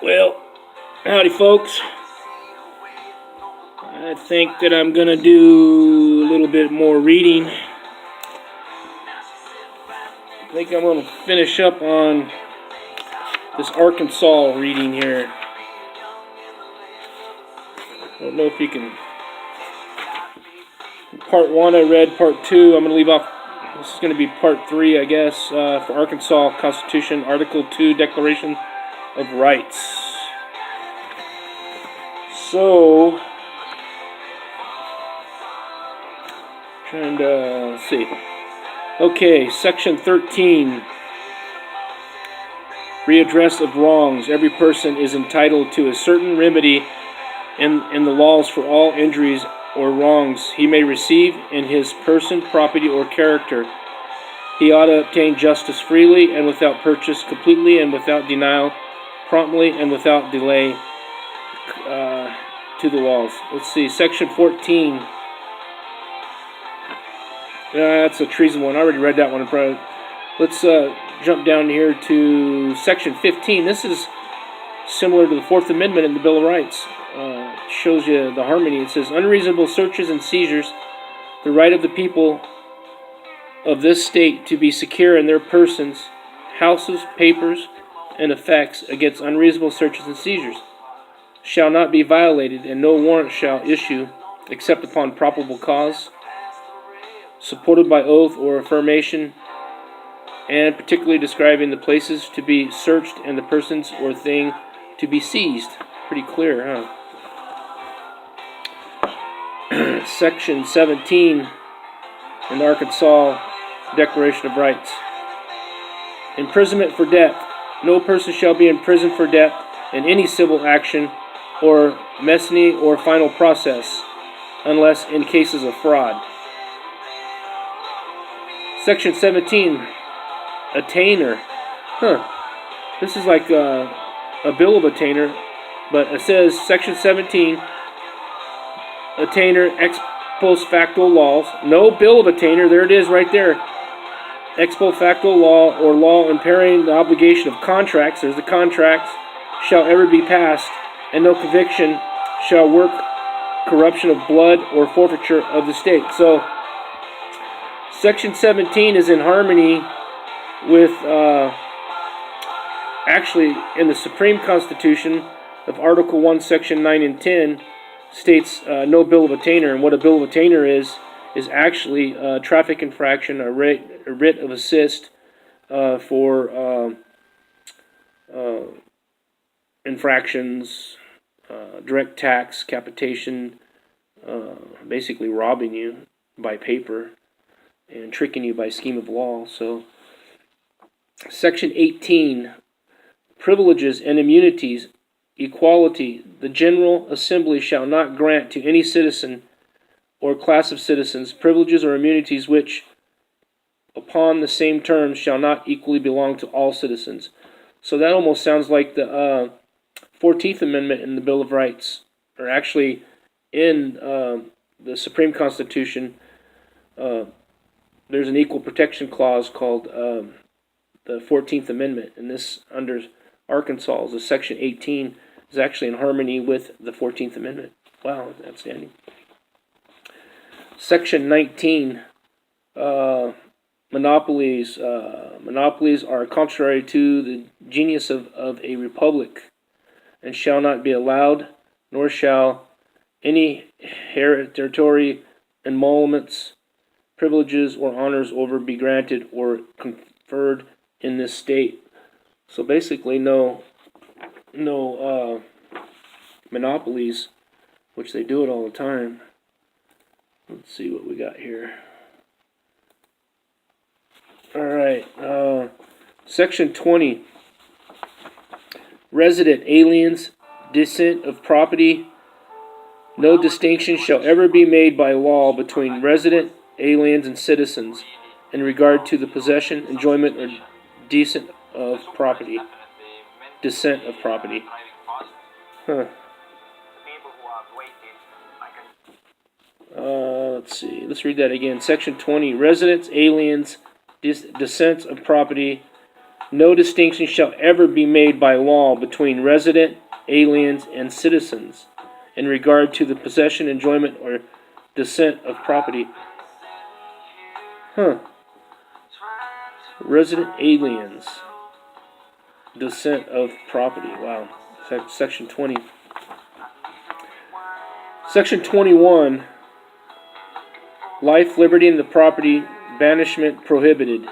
Well, howdy folks. I think that I'm going to do a little bit more reading. I think I'm going to finish up on this Arkansas reading here. I don't know if you can... Part 1 I read, Part 2 I'm going to leave off. This is going to be Part 3, I guess, for Arkansas Constitution, Article 2, Declaration of Rights. So, trying to, let's see. Okay, Section 13. Readdress of wrongs. Every person is entitled to a certain remedy in the laws for all injuries or wrongs he may receive in his person, property, or character. He ought to obtain justice freely and without purchase, completely and without denial, promptly and without delay to the laws. Let's see, Section 14. That's a treason one. I already read that one in front. Let's jump down here to Section 15. This is similar to the Fourth Amendment in the Bill of Rights. Shows you the harmony. It says, unreasonable searches and seizures, the right of the people of this state to be secure in their persons, houses, papers, and effects against unreasonable searches and seizures, shall not be violated, and no warrant shall issue except upon probable cause, supported by oath or affirmation, and particularly describing the places to be searched and the persons or thing to be seized. Pretty clear, huh? Section 17 in the Arkansas Declaration of Rights. Imprisonment for debt. No person shall be imprisoned for debt in any civil action or mesny or final process, unless in cases of fraud. Section 17. Attainder. This is like a bill of attainder, but it says Section 17, attainder ex post facto laws. No bill of attainder, there it is right there. Ex post facto law or law impairing the obligation of contracts, there's the contracts, shall ever be passed, and no conviction shall work corruption of blood or forfeiture of the state. So, Section 17 is in harmony with, actually, in the Supreme Constitution of Article 1, Section 9 and 10, states no bill of attainder. And what a bill of attainder is actually a traffic infraction, a writ of assist for infractions, direct tax, capitation, basically robbing you by paper and tricking you by scheme of law. So, Section 18, privileges and immunities, equality. The General Assembly shall not grant to any citizen or class of citizens privileges or immunities which, upon the same terms, shall not equally belong to all citizens. So that almost sounds like the 14th Amendment in the Bill of Rights, or actually in the Supreme Constitution. There's an equal protection clause called the 14th Amendment, and this under Arkansas, the Section 18, is actually in harmony with the 14th Amendment. Wow, outstanding. Section 19, monopolies. Monopolies are contrary to the genius of a republic, and shall not be allowed, nor shall any hereditary emoluments, privileges, or honors over be granted or conferred in this state. So basically, no monopolies, which they do it all the time. Let's see what we got here. All right, Section 20. Resident aliens, descent of property. No distinction shall ever be made by law between resident aliens and citizens in regard to the possession, enjoyment, or descent of property. Descent of property. Let's see. Let's read that again. Section 20. Residents, aliens, descent of property. No distinction shall ever be made by law between resident, aliens, and citizens in regard to the possession, enjoyment, or descent of property. Resident aliens. Descent of property. Wow. Section 20. Section 21. Life, liberty, and the property, banishment prohibited.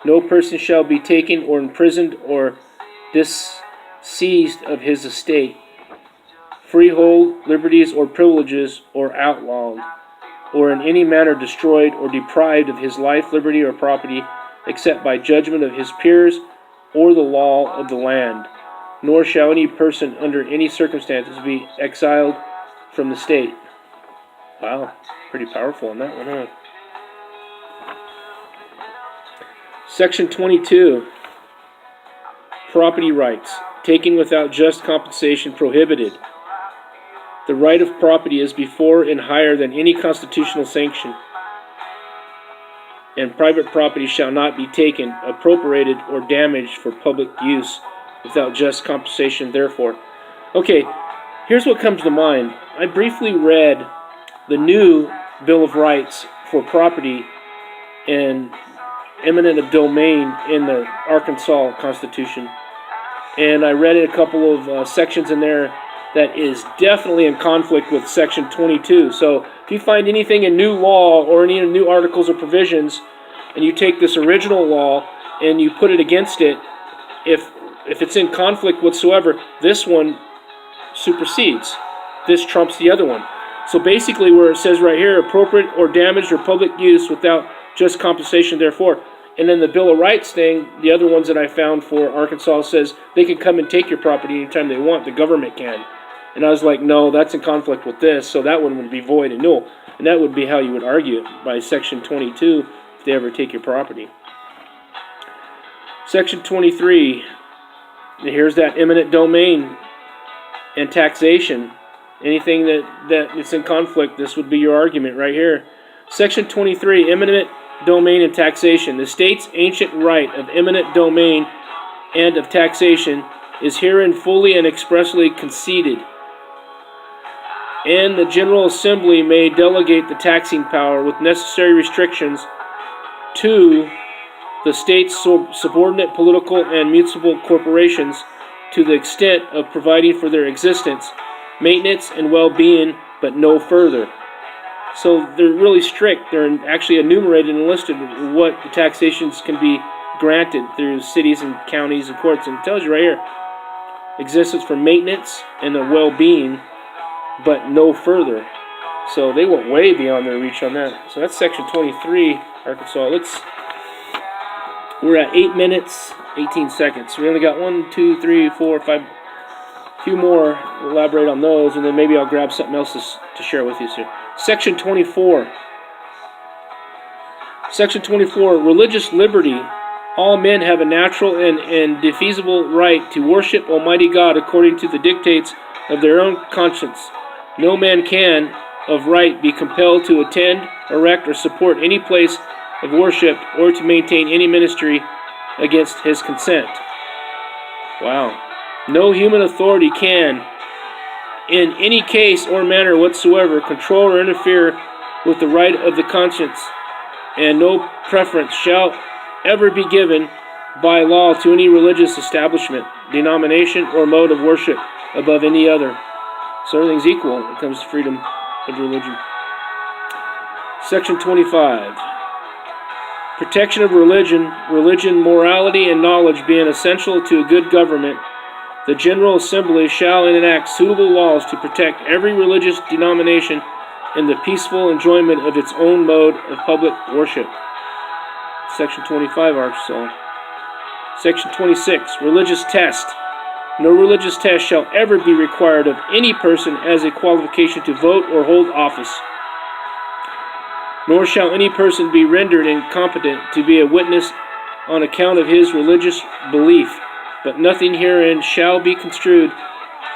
No person shall be taken or imprisoned or disseized of his estate, freehold, liberties, or privileges, or outlawed, or in any manner destroyed or deprived of his life, liberty, or property, except by judgment of his peers or the law of the land. Nor shall any person under any circumstances be exiled from the state. Wow, pretty powerful on that one, huh? Section 22. Property rights. Taken without just compensation prohibited. The right of property is before and higher than any constitutional sanction, and private property shall not be taken, appropriated, or damaged for public use without just compensation, therefore. Okay, here's what comes to mind. I briefly read the new Bill of Rights for property and eminent domain in the Arkansas Constitution, and I read a couple of sections in there that is definitely in conflict with Section 22. So if you find anything in new law or any new articles or provisions, and you take this original law and you put it against it, if it's in conflict whatsoever, this one supersedes. This trumps the other one. So basically where it says right here, appropriate or damaged or public use without just compensation, therefore. And then the Bill of Rights thing, the other ones that I found for Arkansas says they can come and take your property anytime they want. The government can. And I was like, no, that's in conflict with this, so that one would be void and null. And that would be how you would argue it, by Section 22, if they ever take your property. Section 23, here's that eminent domain and taxation. Anything that is in conflict, this would be your argument right here. Section 23, eminent domain and taxation. The state's ancient right of eminent domain and of taxation is herein fully and expressly conceded, and the General Assembly may delegate the taxing power with necessary restrictions to the state's subordinate political and municipal corporations to the extent of providing for their existence, maintenance, and well-being, but no further. So they're really strict. They're actually enumerated and listed what the taxations can be granted through cities and counties and courts. And it tells you right here, existence for maintenance and the well-being, but no further. So they went way beyond their reach on that. So that's Section 23, Arkansas. We're at 8 minutes, 18 seconds. We only got 1, 2, 3, 4, 5, a few more. We'll elaborate on those, and then maybe I'll grab something else to share with you soon. Section 24. Section 24, religious liberty. All men have a natural and indefeasible right to worship Almighty God according to the dictates of their own conscience. No man can, of right, be compelled to attend, erect, or support any place of worship or to maintain any ministry against his consent. Wow. No human authority can, in any case or manner whatsoever, control or interfere with the right of the conscience, and no preference shall ever be given by law to any religious establishment, denomination, or mode of worship above any other. So everything's equal when it comes to freedom of religion. Section 25. Protection of religion, morality, and knowledge being essential to a good government, the General Assembly shall enact suitable laws to protect every religious denomination in the peaceful enjoyment of its own mode of public worship. Section 25, Arkansas. Section 26, religious test. No religious test shall ever be required of any person as a qualification to vote or hold office. Nor shall any person be rendered incompetent to be a witness on account of his religious belief, but nothing herein shall be construed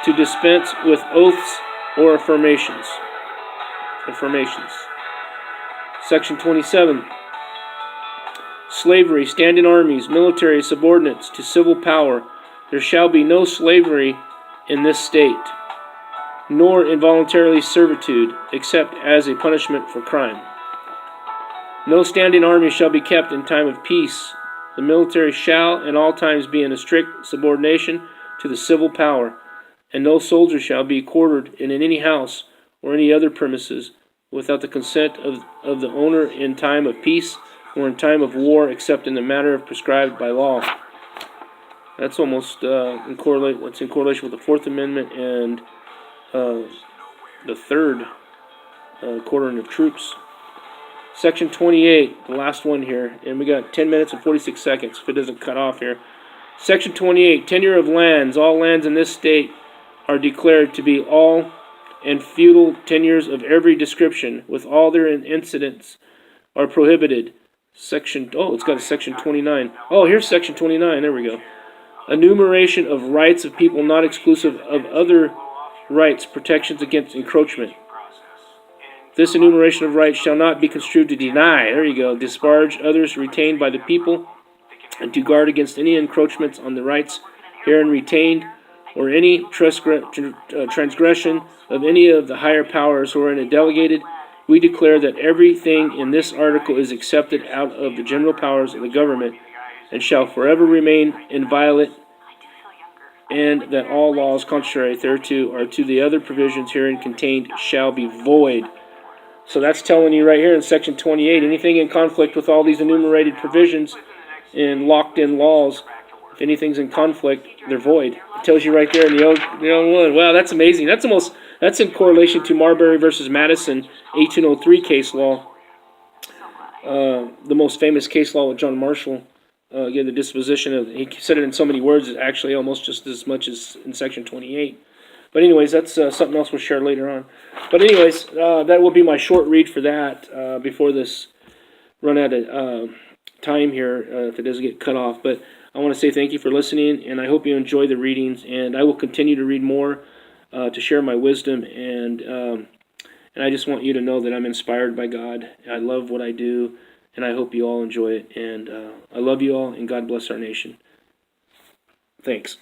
to dispense with oaths or affirmations. Section 27. Slavery, stand-in armies, military subordinates to civil power. There shall be no slavery in this state, nor involuntary servitude, except as a punishment for crime. No standing army shall be kept in time of peace. The military shall at all times be in a strict subordination to the civil power, and no soldier shall be quartered in any house or any other premises without the consent of the owner in time of peace or in time of war, except in the manner prescribed by law. That's almost in correlation with the Fourth Amendment and the third quartering of troops. Section 28, the last one here, and we got 10 minutes and 46 seconds if it doesn't cut off here. Section 28, tenure of lands. All lands in this state are declared to be all and feudal tenures of every description, with all their incidents are prohibited. It's got a section 29. Oh, here's section 29. There we go. Enumeration of rights of people not exclusive of other rights, protections against encroachment. This enumeration of rights shall not be construed to deny, disparage others retained by the people, and to guard against any encroachments on the rights herein retained, or any transgression of any of the higher powers wherein delegated. We declare that everything in this article is accepted out of the general powers of the government, and shall forever remain inviolate, and that all laws contrary thereto or to the other provisions herein contained shall be void. So that's telling you right here in section 28, anything in conflict with all these enumerated provisions and locked-in laws, if anything's in conflict, they're void. It tells you right there in the old one. Wow, that's amazing. That's in correlation to Marbury versus Madison, 1803 case law. The most famous case law with John Marshall. Again, the disposition of, he said it in so many words, it's actually almost just as much as in section 28. But anyways, that's something else we'll share later on. But anyways, that will be my short read for that before this run out of time here, if it doesn't get cut off. But I want to say thank you for listening, and I hope you enjoy the readings. And I will continue to read more to share my wisdom. And I just want you to know that I'm inspired by God. I love what I do, and I hope you all enjoy it. And I love you all, and God bless our nation. Thanks.